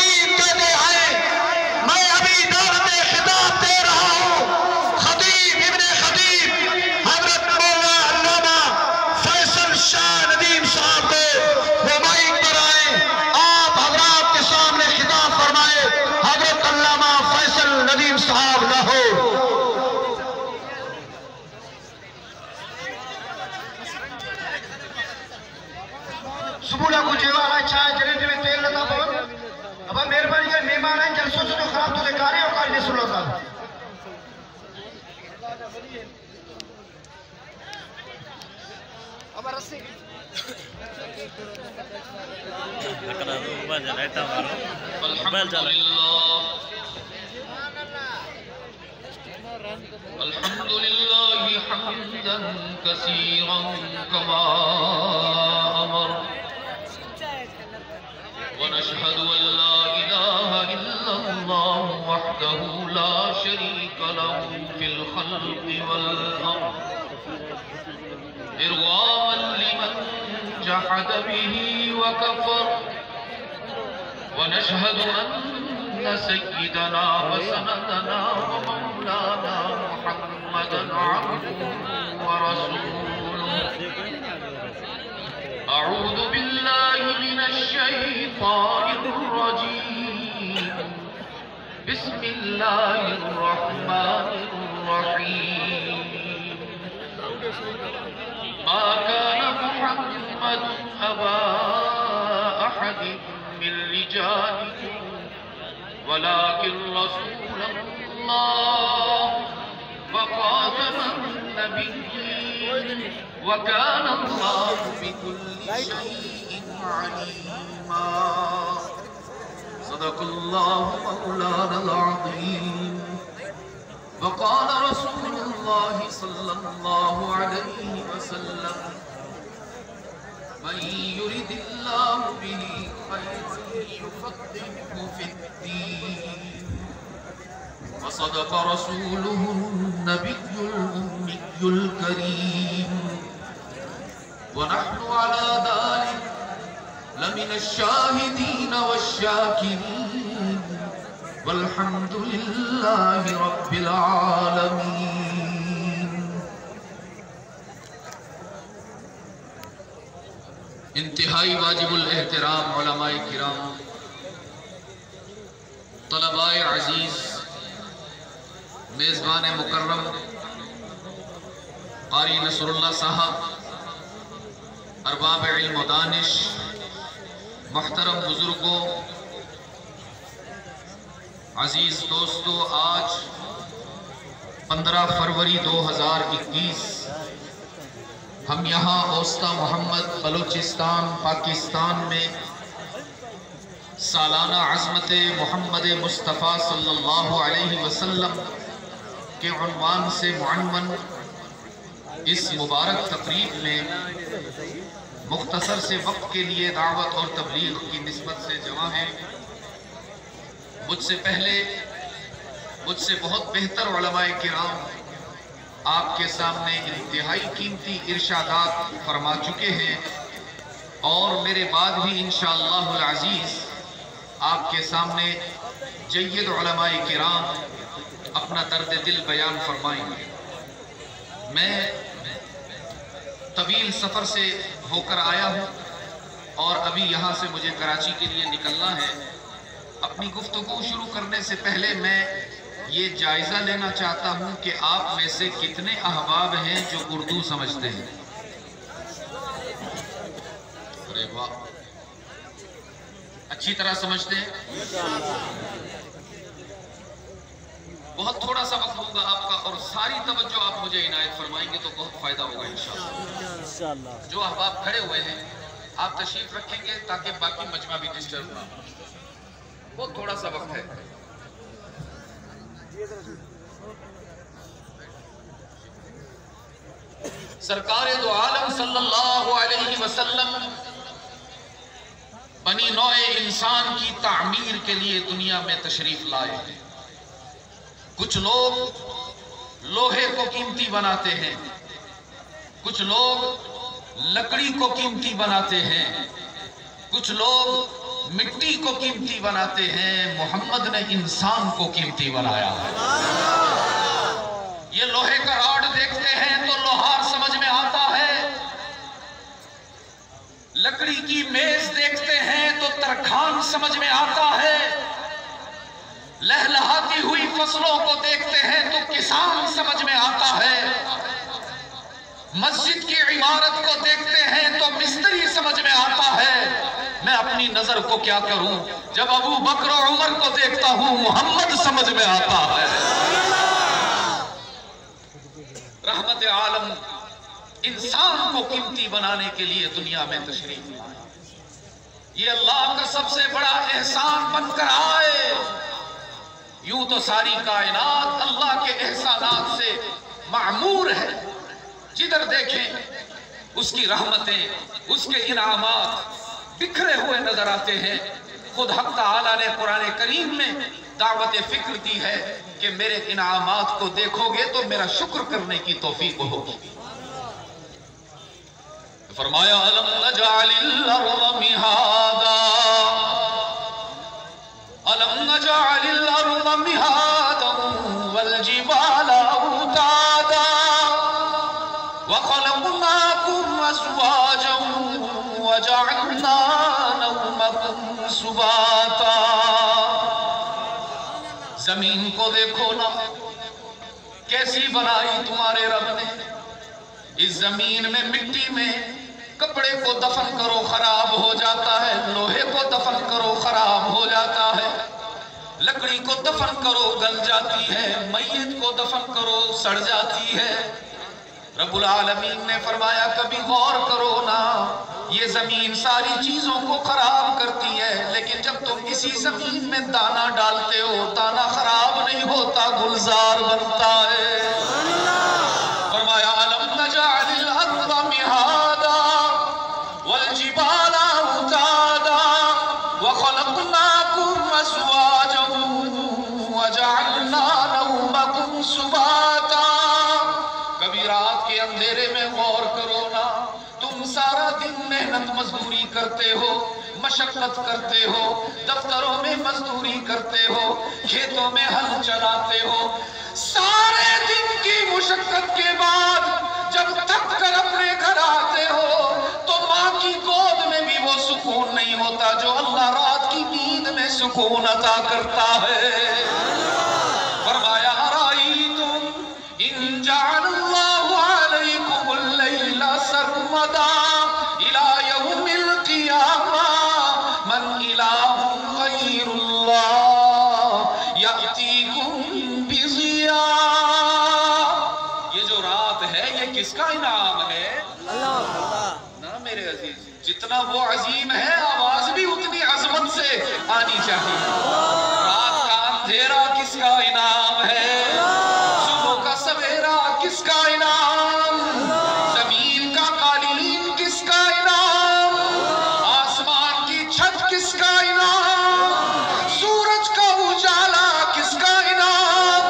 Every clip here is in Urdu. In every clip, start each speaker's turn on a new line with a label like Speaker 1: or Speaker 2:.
Speaker 1: خطیب کہتے ہیں میں ابھی دعوت خطاب دے رہا ہوں خطیب ابن خطیب حضرت مولانا علامہ فیصل شاہ ندیم صاحب کو وہ مائک پر آئے آپ حضرات کے سامنے خطاب فرمائے حضرت علامہ فیصل ندیم صاحب نہ ہو سبولا کو جیوارا چھائے جنیٹی میں تیل لگا بہت اب مہربانی کر مہمان آئیں جلسوں سے جو خراب تو دکھا رہے ہیں اور کاری سن لگا اب رسی
Speaker 2: الحمدللہ حمدا کثیرا کما امر ونشهد ان لا اله الا الله وحده لا شريك له في الخلق والامر ارغاما لمن جحد به وكفر ونشهد ان سيدنا وسندنا ومولانا محمدا عبده ورسوله اعوذ بالله من الشيطان الرجيم بسم الله الرحمن الرحيم ما كان محمد أبا أحد من رجالكم ولكن رسول الله وخاتم النبيين وكان الله بكل شيء عليما صدق الله مولانا العظيم وقال رسول الله صلى الله عليه وسلم من يرد الله به خيرا يفقهه في الدين وصدق رسوله النبي الأمي الكريم ونحن على ذلك لمن الشاهدين والشاكرين والحمد لله رب العالمين انتہائی واجب الاحترام علماء کرام طلباء عزیز میزبان مکرم قاری نصر اللہ صاحب ارباب علم و دانش محترم بزرگوں عزیز دوستو آج 15 فروری 2021 ہم یہاں اوسطا محمد بلوچستان پاکستان میں سالانہ عظمت محمد مصطفیٰ صلی اللہ علیہ وسلم کے عنوان سے معنون اس مبارک تقریب میں مختصر سے وقت کے لیے دعوت اور تبلیغ کی نسبت سے جمع ہیں مجھ سے پہلے مجھ سے بہت بہتر علماء کرام آپ کے سامنے انتہائی قیمتی ارشادات فرما چکے ہیں اور میرے بعد بھی انشاءاللہ العزیز آپ کے سامنے جید علماء کرام اپنا درد دل بیان فرمائیں گے میں طویل سفر سے ہو کر آیا ہوں اور ابھی یہاں سے مجھے کراچی کے لیے نکلنا ہے اپنی گفتگو شروع کرنے سے پہلے میں یہ جائزہ لینا چاہتا ہوں کہ آپ میں سے کتنے احباب ہیں جو اردو سمجھتے ہیں ارے واہ اچھی طرح سمجھتے ہیں بہت تھوڑا سا وقت ہوگا آپ کا اور ساری توجہ آپ مجھے عنایت فرمائیں گے تو بہت فائدہ ہوگا انشاءاللہ جو احباب کھڑے ہوئے ہیں آپ تشریف رکھیں گے تاکہ باقی مجمع بھی ڈسٹرب نہ بہت تھوڑا سا وقت ہے سرکار دو عالم صلی اللہ علیہ وسلم بنی نوع انسان کی تعمیر کے لیے دنیا میں تشریف لائے ہیں کچھ لوگ لوہے کو قیمتی بناتے ہیں کچھ لوگ لکڑی کو قیمتی بناتے ہیں کچھ لوگ مٹی کو قیمتی بناتے ہیں، محمد نے انسان کو قیمتی بنایا ہے۔ یہ لوہے کا راڈ دیکھتے ہیں تو لوہار سمجھ میں آتا ہے، لکڑی کی میز دیکھتے ہیں تو ترکھان سمجھ میں آتا ہے، لہلہاتی ہوئی فصلوں کو دیکھتے ہیں تو کسان سمجھ میں آتا ہے، مسجد کی عمارت کو دیکھتے ہیں تو مستری سمجھ میں آتا ہے۔ میں اپنی نظر کو کیا کروں، جب ابو بکر و عمر کو دیکھتا ہوں محمد سمجھ میں آتا ہے۔ رحمت عالم انسان کو قیمتی بنانے کے لیے دنیا میں تشریف لائے، یہ اللہ کا سب سے بڑا احسان بن کر آئے۔ یوں تو ساری کائنات اللہ کے احسانات سے معمور ہے، جدھر دیکھیں اس کی رحمتیں، اس کے انعامات بکھرے ہوئے نظر آتے ہیں۔ خود حق تعالیٰ نے قرآن کریم میں دعوت فکر دی ہے کہ میرے انعامات کو دیکھو گے تو میرا شکر کرنے کی توفیق ہوگی۔ فرمایا أَلَمْ نَجْعَلِ الْأَرْضَ مِهَادًا أَلَمْ نَجْعَلِ الْأَرْضَ مِهَادًا وَالْجِبَالَ أَوْتَادًا وَخَلَقْنَاكُمْ أَزْوَاجًا وَجَعَلْنَا نَوْمَكُمْ سُبَاتًا۔ زمین کو دیکھو نا کیسی بنائی تمہارے رب نے۔ اس زمین میں مٹی میں کپڑے کو دفن کرو خراب ہو جاتا ہے، لوہے کو دفن کرو خراب ہو جاتا ہے، لکڑی کو دفن کرو گل جاتی ہے، میت کو دفن کرو سڑ جاتی ہے۔ رب العالمین نے فرمایا کبھی غور کرو نا، یہ زمین ساری چیزوں کو خراب کرتی ہے، لیکن جب تم اسی زمین میں دانا ڈالتے ہو دانا خراب نہیں ہوتا، گلزار بنتا ہے۔ فرمایا أَلَمْ نَجْعَلِ الْأَرْضَ مِهَادًا وَالْجِبَالَ أَوْتَادًا وَخَلَقْنَاكُمْ أَزْوَاجًا وَجَعَلْنَا نَوْمَكُمْ سُبَاتًا۔ کبھی رات کے اندھیرے میں غور کرو نا، تم سارا دن محنت مزدوری کرتے ہو، مشقت کرتے ہو، دفتروں میں مزدوری کرتے ہو، کھیتوں میں ہل چلاتے ہو، سارے دن کی مشقت کے بعد جب تھک کر اپنے گھر آتے ہو تو ماں کی گود میں بھی وہ سکون نہیں ہوتا جو اللہ رات کی نیند میں سکون عطا کرتا ہے۔ فرمایا أَرَأَيْتُمْ إِن جَعَلَ اللَّهُ عَلَيْكُمُ اللَّيْلَ سَرْمَدًا إِلَى يَوْمِ الْقِيَامَةِ مَنْ إِلَٰهٌ غَيْرُ اللَّهِ يَأْتِيكُمْ بِضِيَاءٍ۔ یہ جو رات ہے یہ کس کا انعام ہے؟ نا میرے عزیز، جتنا وہ عظیم ہے آواز بھی اتنی عظمت سے آنی چاہیے۔ رات کا اندھیرا کس کا انعام ہے؟ صبح کا سویرا کس کا انعام؟ زمین کا قالین کس کا انعام؟ آسمان کی چھت کس کا انعام؟ سورج کا اجالا کس کا انعام؟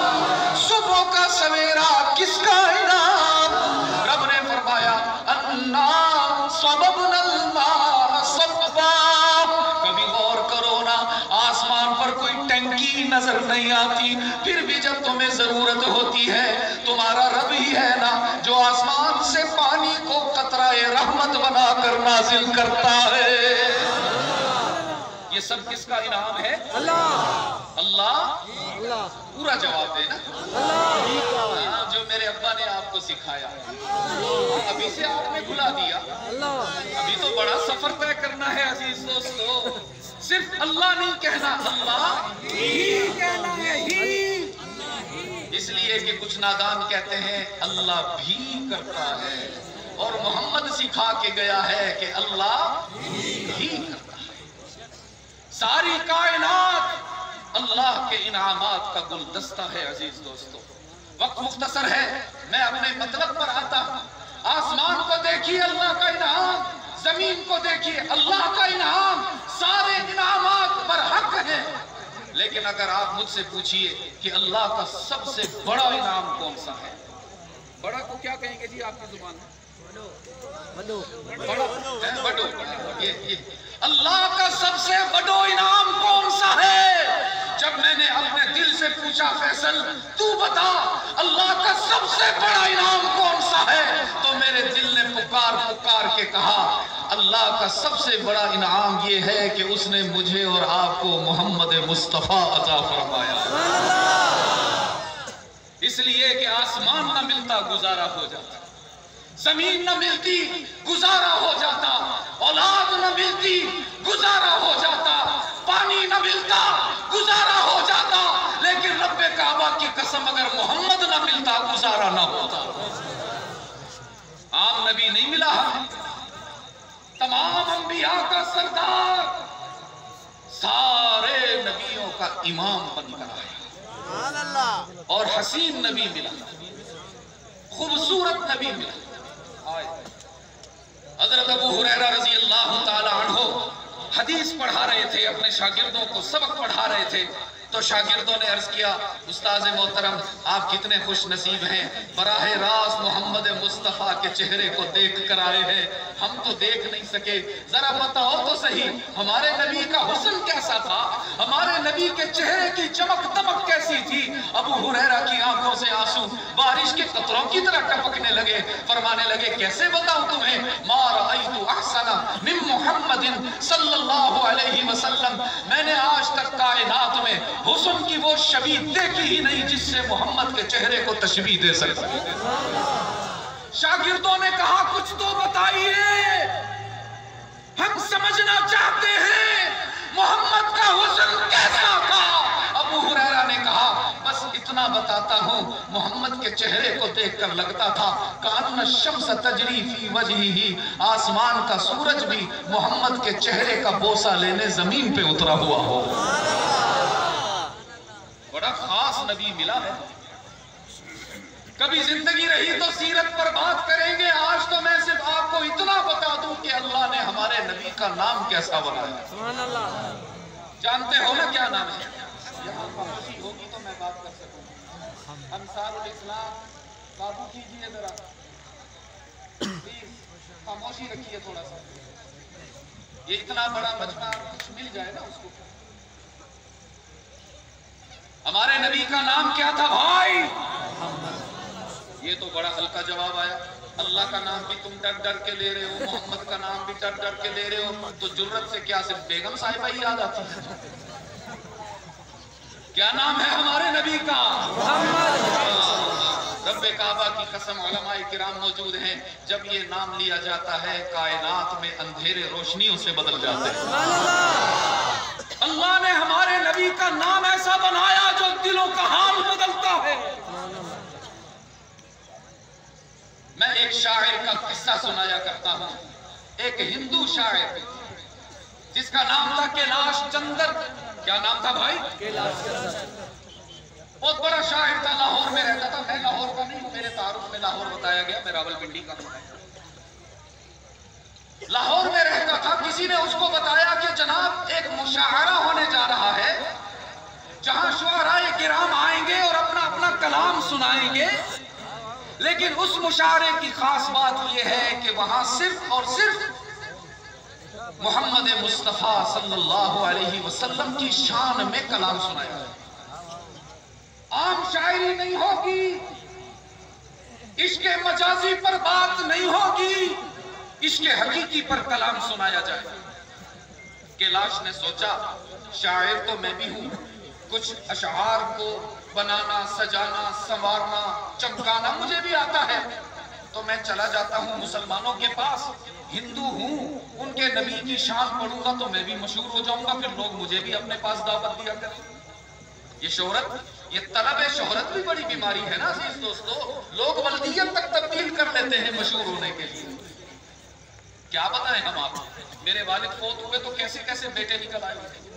Speaker 2: صبح کا سویرا کس کا انعام؟ رب نے فرمایا اَنَّا صَبَبْنَا الْمَاءَ صَبًّا۔ کبھی غور کرو نا، آسمان پر کوئی ٹنکی نظر نہیں آتی، پھر بھی جب تمہیں ضرورت ہوتی ہے تمہارا رب ہی ہے نا جو آسمان سے پانی کو قطرہ رحمت بنا کر نازل کرتا ہے۔ یہ سب کس کا انعام ہے؟ اللہ۔ اللہ پورا جواب دے نا، جو میرے ابا نے آپ کو سکھایا ابھی سے آپ نے بھلا دیا۔ ابھی تو بڑا سفر طے کرنا ہے عزیز دوستو، صرف اللہ نہیں کہنا، اللہ ہی کہنا ہے، ہی۔ اس لیے کہ کچھ نادان کہتے ہیں اللہ بھی کرتا ہے، اور محمد سکھا کے گیا ہے کہ اللہ ہی کرتا ہے۔ ساری کائنات اللہ کے انعامات کا گلدستہ ہے عزیز دوستو۔ وقت مختصر ہے، میں اپنے مطلب پر آتا ہوں۔ آسمان کو دیکھیے اللہ کا انعام، زمین کو دیکھیے اللہ کا انعام، سارے انعامات پر حق ہیں۔ لیکن اگر آپ مجھ سے پوچھئے کہ اللہ کا سب سے بڑا انعام کون سا ہے، بڑا کو کیا کہیں گے جی آپ کی زبان میں؟ بڑو۔ اللہ کا سب سے بڑا انعام کون سا ہے؟ جب میں نے اپنے دل سے پوچھا فیصل تو بتا اللہ کا سب سے بڑا انعام کون سا ہے، تو میرے دل نے پکار پکار کے کہا اللہ کا سب سے بڑا انعام یہ ہے کہ اس نے مجھے اور آپ کو محمد مصطفیٰ عطا فرمایا۔ اس لیے کہ آسمان نہ ملتا گزارا ہو جاتا، زمین نہ ملتی گزارا ہو جاتا، اولاد نہ ملتی گزارا ہو جاتا، پانی نہ ملتا گزارا ہو جاتا، لیکن رب کعبہ کی قسم اگر محمد نہ ملتا گزارا نہ ہوتا۔ عام نبی نہیں ملا ہمیں، تمام انبیاء کا سردار، سارے نبیوں کا امام بن کر آیا، اور حسین نبی ملا، خوبصورت نبی ملا۔ حضرت ابو ہریرہ رضی اللہ تعالی عنہ حدیث پڑھا رہے تھے، اپنے شاگردوں کو سبق پڑھا رہے تھے، تو شاگردوں نے عرض کیا استاذ محترم آپ کتنے خوش نصیب ہیں، براہ راست محمد مصطفیٰ کے چہرے کو دیکھ کر آئے ہیں، ہم تو دیکھ نہیں سکے، ذرا بتاؤ تو صحیح ہمارے نبی کا حسن کیسا تھا، ہمارے نبی کے چہرے کی چمک دمک کیسی تھی۔ ابو ہریرہ کی آنکھوں سے آنسو بارش کے قطروں کی طرح ٹپکنے لگے، فرمانے لگے کیسے بتاؤں تمہیں، ما رأیت احسن من محمد صلی اللہ علیہ وسلم، میں نے آج تک کائنات میں حسن کی وہ شبیہ دیکھی ہی نہیں جس سے محمد کے چہرے کو تشبیہ دے سکتا۔ شاگردوں نے کہا کچھ تو بتائیے، ہم سمجھنا چاہتے ہیں محمد کا حسن کیسا تھا۔ ابو ہریرہ نے کہا بس اتنا بتاتا ہوں، محمد کے چہرے کو دیکھ کر لگتا تھا کأن الشمس تجری فی وجہہ، آسمان کا سورج بھی محمد کے چہرے کا بوسہ لینے زمین پہ اترا ہوا ہو۔ بڑا خاص نبی ملا ہے، کبھی زندگی رہی تو سیرت پر بات کریں گے، آج تو میں صرف آپ کو اتنا بتا دوں کہ اللہ نے ہمارے نبی کا نام کیسا بنایا۔ جانتے ہو نا کیا نام ہے؟ یہاں خاموشی ہوگی تو میں بات کر سکوں۔ انصار الاسلام قابو کیجئے ذرا، پلیز خاموشی رکھیے تھوڑا سا، یہ اتنا بڑا مجمع کچھ مل جائے نا اس کو۔ ہمارے نبی کا نام کیا تھا بھائی؟ یہ تو بڑا ہلکا جواب آیا، اللہ کا نام بھی تم ڈر ڈر کے لے رہے ہو، محمد کا نام بھی ڈر ڈر کے لے رہے ہو، تو جرت سے کیا صرف بیگم صاحبہ ہی یاد آتی ہے؟ کیا نام ہے ہمارے نبی کا؟ محمد۔ رب کعبہ کی قسم علماء کرام موجود ہیں، جب یہ نام لیا جاتا ہے کائنات میں اندھیرے روشنیوں سے بدل جاتے ہیں۔ اللہ نے ہمارے نبی کا نام ایسا بنایا جو دلوں کا حال بدلتا ہے۔ میں ایک شاعر کا قصہ سنایا کرتا ہوں، ایک ہندو شاعر جس کا نام تھا کیلاش چندر۔ کیا نام تھا بھائی؟ بہت بڑا شاعر تھا، لاہور میں رہتا تھا، میں لاہور کا نہیں ہوں، میرے تعارف میں لاہور بتایا گیا، میں راولپنڈی کا ہوں۔ لاہور میں رہتا تھا، کسی نے اس کو بتایا کہ جناب ایک مشاعرہ ہونے جا رہا ہے جہاں شعراء کرام آئیں گے اور اپنا اپنا کلام سنائیں گے، لیکن اس مشاعرے کی خاص بات یہ ہے کہ وہاں صرف اور صرف محمد مصطفیٰ صلی اللہ علیہ وسلم کی شان میں کلام سنایا ہے، عام شاعری نہیں ہوگی، عشق مجازی پر بات نہیں ہوگی، عشق حقیقی پر کلام سنایا جائے۔ کیلاش نے سوچا شاعر تو میں بھی ہوں، کچھ اشعار کو بنانا، سجانا، سنوارنا، چمکانا مجھے بھی آتا ہے، تو میں چلا جاتا ہوں مسلمانوں کے پاس، ہندو ہوں، ان کے نبی کی شان پڑھوں گا تو میں بھی مشہور ہو جاؤں گا، پھر لوگ مجھے بھی اپنے پاس دعوت دیا کریں۔ یہ شہرت، یہ طلب شہرت بھی بڑی بیماری ہے نا عزیز دوستو، لوگ ولدیت تک تبدیل کر لیتے ہیں مشہور ہونے کے لیے۔ کیا بتائیں ہم آپ، میرے والد فوت ہوئے تو کیسے کیسے بیٹے نکل آئے ہوئے۔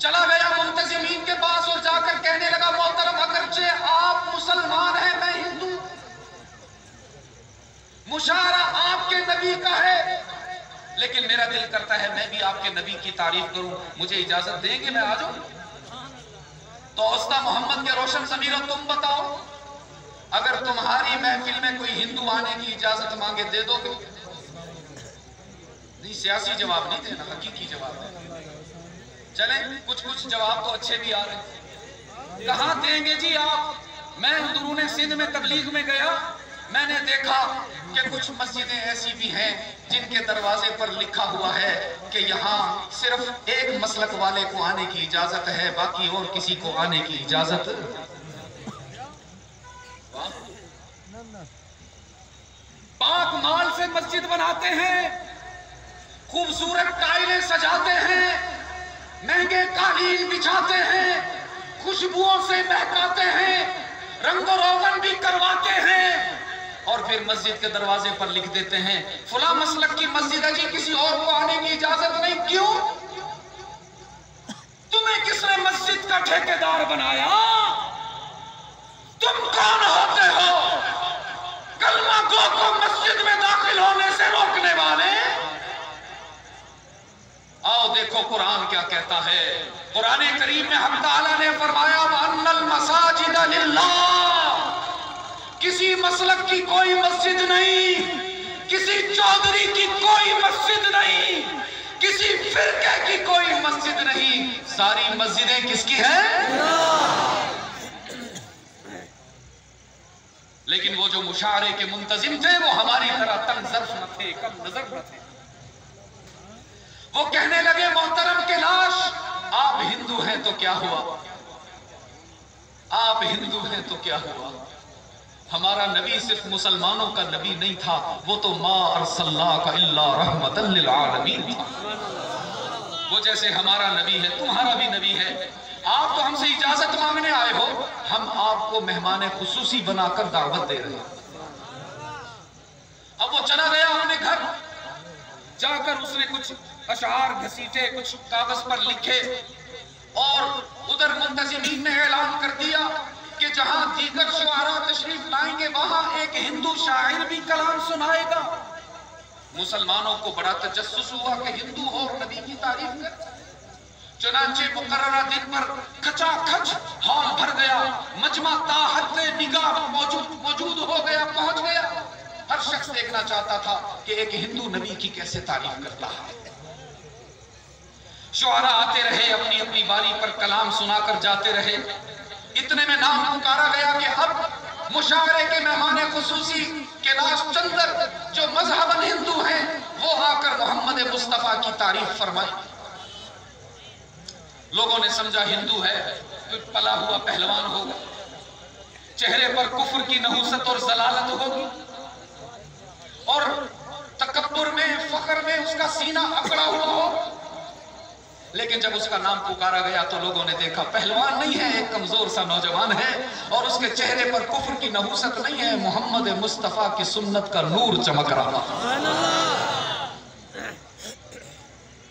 Speaker 2: چلا گیا منتظمین کے پاس اور جا کر کہنے لگا محترم اگرچہ آپ مسلمان ہیں میں ہندو، مشاعرہ آپ کے نبی کا ہے، لیکن میرا دل کرتا ہے میں بھی آپ کے نبی کی تعریف کروں، مجھے اجازت دیں گے میں آ جاؤں؟ تو اوسطا محمد کے روشن ضمیرو تم بتاؤ، اگر تمہاری محفل میں کوئی ہندو آنے کی اجازت مانگے دے دو گے؟
Speaker 3: نہیں سیاسی جواب نہیں دینا، حقیقی جواب ہے. چلیں کچھ جواب تو اچھے بھی آ رہے ہیں. کہاں دیں گے جی آپ؟ میں اندرون سندھ میں تبلیغ میں گیا، میں نے دیکھا کہ کچھ مسجدیں ایسی بھی ہیں جن کے دروازے پر لکھا ہوا ہے کہ یہاں صرف ایک مسلک والے کو آنے کی اجازت ہے، باقی اور کسی کو آنے کی اجازت. پاک مال سے مسجد بناتے ہیں، خوبصورت ٹائلیں سجاتے ہیں، مہنگے قالین بچھاتے ہیں، خوشبوؤں سے مہکاتے ہیں، رنگ و روغن بھی کرواتے ہیں، اور پھر مسجد کے دروازے پر لکھ دیتے ہیں فلاں مسلک کی مسجد ہے جی، کسی اور کو آنے کی اجازت نہیں. کیوں؟ تمہیں کس نے مسجد کا ٹھیکیدار بنایا؟ تم کون ہوتے ہو کلمہ گو کو مسجد میں داخل ہونے سے روکنے والے؟ آؤ دیکھو قرآن کیا کہتا ہے. قرآن کریم میں حق تعالیٰ نے فرمایا وَأَنَّ الْمَسَاجِدَ لِلَّهِ، کسی مسلک کی کوئی مسجد نہیں، کسی چودھری کی کوئی مسجد نہیں، کسی فرقے کی کوئی مسجد نہیں، ساری مسجدیں کس کی ہیں؟ لیکن وہ جو مشاعرے کے منتظم تھے وہ ہماری طرح تنگ ظرف نہ تھے، کم نظر نہ تھے. وہ کہنے لگے محترم کے لاش، آپ ہندو ہیں تو کیا ہوا؟ آپ ہندو ہیں تو کیا ہوا؟ ہمارا نبی صرف مسلمانوں کا نبی نہیں تھا، وہ تو ما ارسلناک الا رحمتا للعالمین تھا. وہ جیسے ہمارا نبی ہے تمہارا بھی نبی ہے. آپ تو ہم سے اجازت مانگنے آئے ہو، ہم آپ کو مہمان خصوصی بنا کر دعوت دے رہے ہیں. اب وہ چلا گیا اپنے گھر، جا کر اس نے کچھ اشعار گھسیٹے، کچھ کاغذ پر لکھے، اور ادھر منتظمین نے اعلان کر دیا کہ جہاں دیگر شعراء تشریف لائیں گے وہاں ایک ہندو شاعر بھی کلام سنائے گا. مسلمانوں کو بڑا تجسس ہوا کہ ہندو اور نبی کی تعریف کر. چنانچہ مقررہ دن پر کھچا کھچ ہال بھر گیا، مجمع تا حد نگاہ موجود ہو گیا، پہنچ گیا. ہر شخص دیکھنا چاہتا تھا کہ ایک ہندو نبی کی کیسے تعریف کرتا ہے. شعراء آتے رہے، اپنی اپنی باری پر کلام سنا کر جاتے رہے. اتنے میں نام پکارا گیا کہ اب مشاعرے کے مہمان خصوصی کیلاش چندر جو مذہباً ہندو ہیں وہ آ کر محمد مصطفیٰ کی تعریف فرمائی. لوگوں نے سمجھا ہندو ہے کوئی پلا ہوا پہلوان ہوگا، چہرے پر کفر کی نحوست اور ضلالت ہوگی، اور تکبر میں فخر میں اس کا سینہ اکڑا ہوا ہو. لیکن جب اس کا نام پکارا گیا تو لوگوں نے دیکھا پہلوان نہیں ہے، ایک کمزور سا نوجوان ہے، اور اس کے چہرے پر کفر کی نحوست نہیں ہے، محمد مصطفیٰ کی سنت کا نور چمک رہا.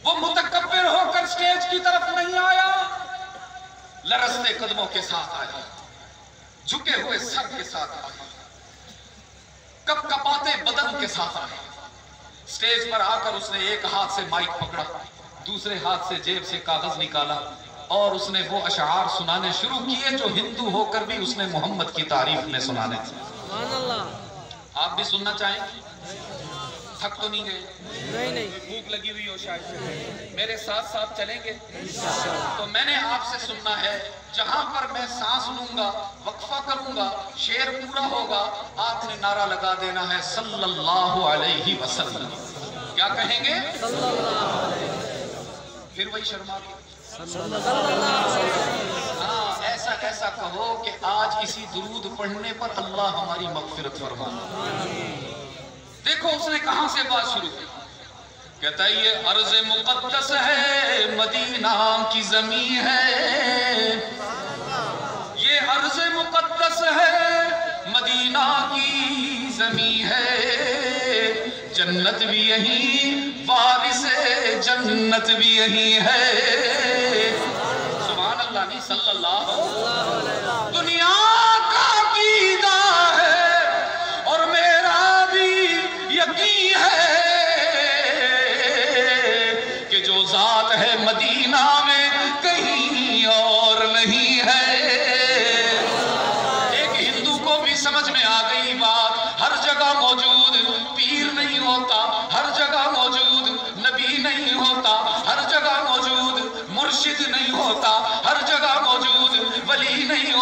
Speaker 3: وہ متکبر ہو کر سٹیج کی طرف نہیں آیا، لرزتے قدموں کے ساتھ آیا، جھکے ہوئے سر کے ساتھ آیا، کپ کپاتے بدن کے ساتھ آیا. سٹیج پر آ کر اس نے ایک ہاتھ سے مائک پکڑا، دوسرے ہاتھ سے جیب سے کاغذ نکالا، اور اس نے وہ اشعار سنانے شروع کیے جو ہندو ہو کر بھی اس نے محمد کی تعریف میں سنانے تھے. آپ بھی سننا چاہیں گے؟ تھک تو نہیں گئے؟ نہیں. بھوک لگی ہوئی ہو شاید، میرے ساتھ ساتھ چلیں گے؟ تو میں نے آپ سے سننا ہے، جہاں پر میں سانس لوں گا، وقفہ کروں گا، شعر پورا ہوگا، آپ نے نعرہ لگا دینا ہے صلی اللہ علیہ وسلم. کیا کہیں گے؟ صلی اللہ علیہ وسلم. پھر وہی شرما کے ہاں ایسا کہو کہ آج اسی درود پڑھنے پر اللہ ہماری مغفرت فرمائے. دیکھو اس نے کہاں سے بات شروع کی. کہتا ہے یہ ارض مقدس ہے، مدینہ کی زمین ہے، یہ ارض مقدس ہے، مدینہ کی زمین ہے، جنت بھی یہی، وارث جنت بھی یہی ہے. سبحان اللہ نہیں صلی اللہ علیہ وسلم. دنیا کا عقیدہ ہے اور میرا بھی یقین ہے کہ جو ذات ہے مدینہ میں کہیں اور نہیں ہے. ایک ہندو کو بھی سمجھ میں آ گئی بات، ہر جگہ موجود پیر نہیں ہوتا، ہر جگہ موجود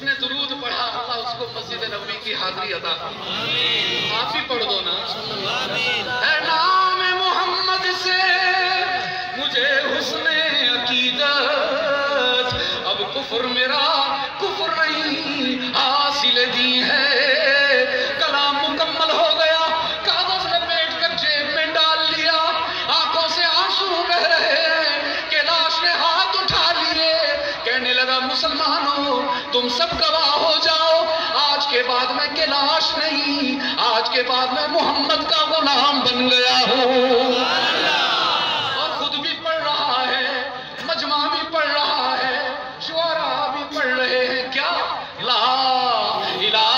Speaker 3: جس نے درود پڑھا اللہ اس کو مسجد نبوی کی حاضری عطا فرمائے. آپ ہی پڑھ دو نا. اے نام محمد سے مجھے حسن عقیدت، اب کفر میرا کفر نہیں حاصل دی ہے. کلام مکمل ہو گیا، کاغذ لپیٹ کر جیب میں ڈال لیا، آنکھوں سے آنسو بہ رہے ہیں. کیلاش نے ہاتھ اٹھا لیے، کہنے لگا مسلمانوں تم سب گواہ ہو جاؤ، آج کے بعد میں کیلاش نہیں، آج کے بعد میں محمد کا غلام بن گیا ہوں. اور خود بھی پڑھ رہا ہے، مجمع بھی پڑھ رہا ہے، شعراء بھی پڑھ رہے ہیں. کیا؟ لا الہ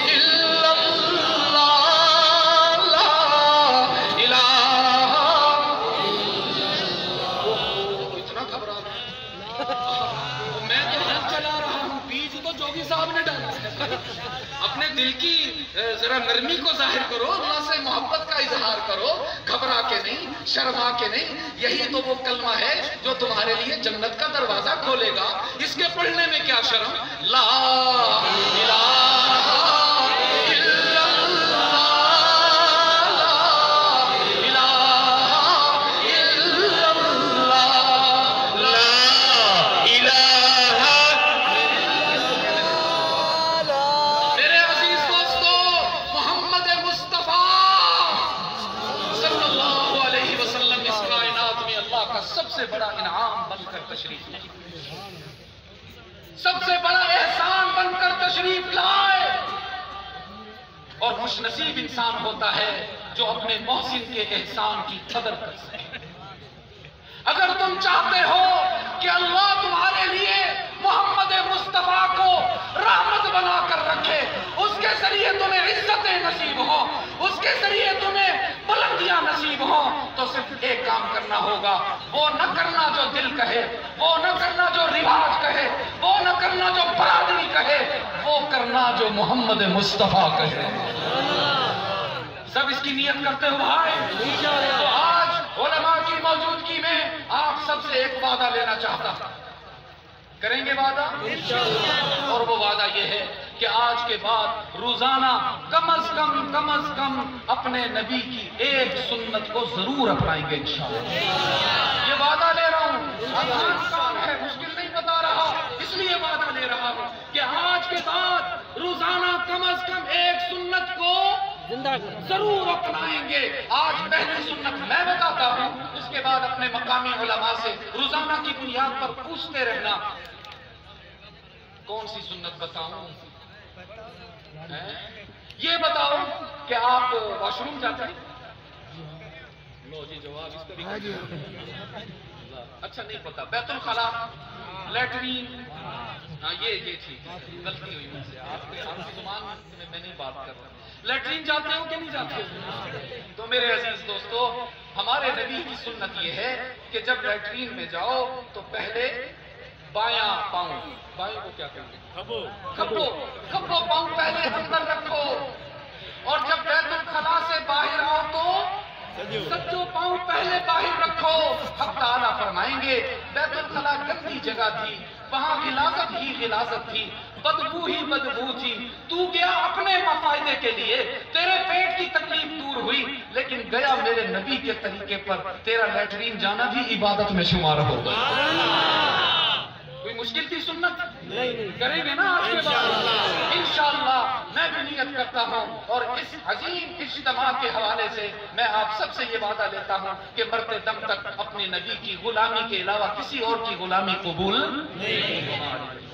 Speaker 3: الا اللہ، لا الہ. اتنا گھبرا میں تو ہاتھ چلا رہا ہوں، بیج تو جوگی صاحب نے ڈالا. اپنے دل کی ذرا نرمی کو ظاہر کرو، اللہ سے محبت کا اظہار کرو، گھبرا کے نہیں، شرما کے نہیں. یہی تو وہ کلمہ ہے جو تمہارے لیے جنت کا دروازہ کھولے گا. اس کے پڑھنے میں کیا شرم؟ لا الہ الا اللہ، لا الہ الا اللہ، لا الہ. میرے عزیز دوستو، محمد مصطفیٰ صلی اللہ علیہ وسلم اس کائنات میں اللہ کا سب سے بڑا انعام بن کر تشریف لائے، سب سے بڑا احسان بن کر تشریف لائے. اور خوش نصیب انسان ہوتا ہے جو اپنے محسن کے احسان کی قدر کر سکے. اگر تم چاہتے ہو کہ اللہ تمہارے لیے محمد مصطفیٰ کو رحمت بنا کر رکھے، اس کے ذریعے تمہیں عزتیں نصیب ہوں، اس کے ذریعے تمہیں بلندیاں نصیب ہوں، تو صرف ایک کام کرنا ہوگا، وہ نہ کرنا جو دل کہے، وہ نہ کرنا جو رواج کہے، وہ نہ کرنا جو برادری کہے، وہ کرنا جو محمد مصطفیٰ کہے. سب اس کی نیت کرتے ہو بھائی؟ تو آج علماء کی موجودگی میں آپ سب سے ایک وعدہ لینا چاہتا ہوں. کریں گے وعدہ؟ اور وہ وعدہ یہ ہے کہ آج کے بعد روزانہ کم از کم اپنے نبی کی ایک سنت کو ضرور اپنائیں گے انشاءاللہ. یہ وعدہ لے رہا ہوں، آسان کام ہے، مشکل نہیں بتا رہا، اس لیے وعدہ لے رہا ہوں کہ آج کے بعد روزانہ کم از کم ایک سنت کو ضرور اپنائیں گے. آج پہلی سنت میں بتاتا ہوں، اس کے بعد اپنے مقامی علماء سے روزانہ کی بنیاد پر پوچھتے رہنا کون سی سنت بتاؤں. یہ بتاؤ کہ آپ واش روم جاتے ہیں؟ لو جی جواب اس کا بھی اچھا نہیں پتا. بیت الخلا، لیٹرین، ہاں یہ ٹھیک ہے، غلطی ہوئی مجھ سے. آپ کی زبان میں نہیں بات کر رہا. لیٹرین جاتے ہو کہ نہیں جاتے ہو؟ تو میرے عزیز دوستو، ہمارے نبی کی سنت یہ ہے کہ جب لیٹرین میں جاؤ تو پہلے بایاں پاؤں، بایاں کو کیا کہیں گے؟ کھبو پاؤں پہلے اندر رکھو، اور جب بیت الخلا سے باہر آؤ تو سجو پاؤں پہلے باہر رکھو. حق تعالیٰ فرمائیں گے بیت الخلا گندی جگہ تھی، وہاں غلاظت ہی غلاظت تھی، بدبو ہی بدبو تھی. تو گیا اپنے مفائدے کے لیے، تیرے پیٹ کی تکلیف دور ہوئی، لیکن گیا میرے نبی کے طریقے پر، تیرا لیٹرین جانا بھی عبادت میں شمار ہوگا. کوئی مشکل تھی سنت؟ کریں گے نا آج کے بعد انشاءاللہ. میں بھی نیت کرتا ہوں اور اس عظیم اجتماع کے حوالے سے میں آپ سب سے یہ وعدہ لیتا ہوں کہ مرتے دم تک اپنے نبی کی غلامی کے علاوہ کسی اور کی غلامی قبول نہیں.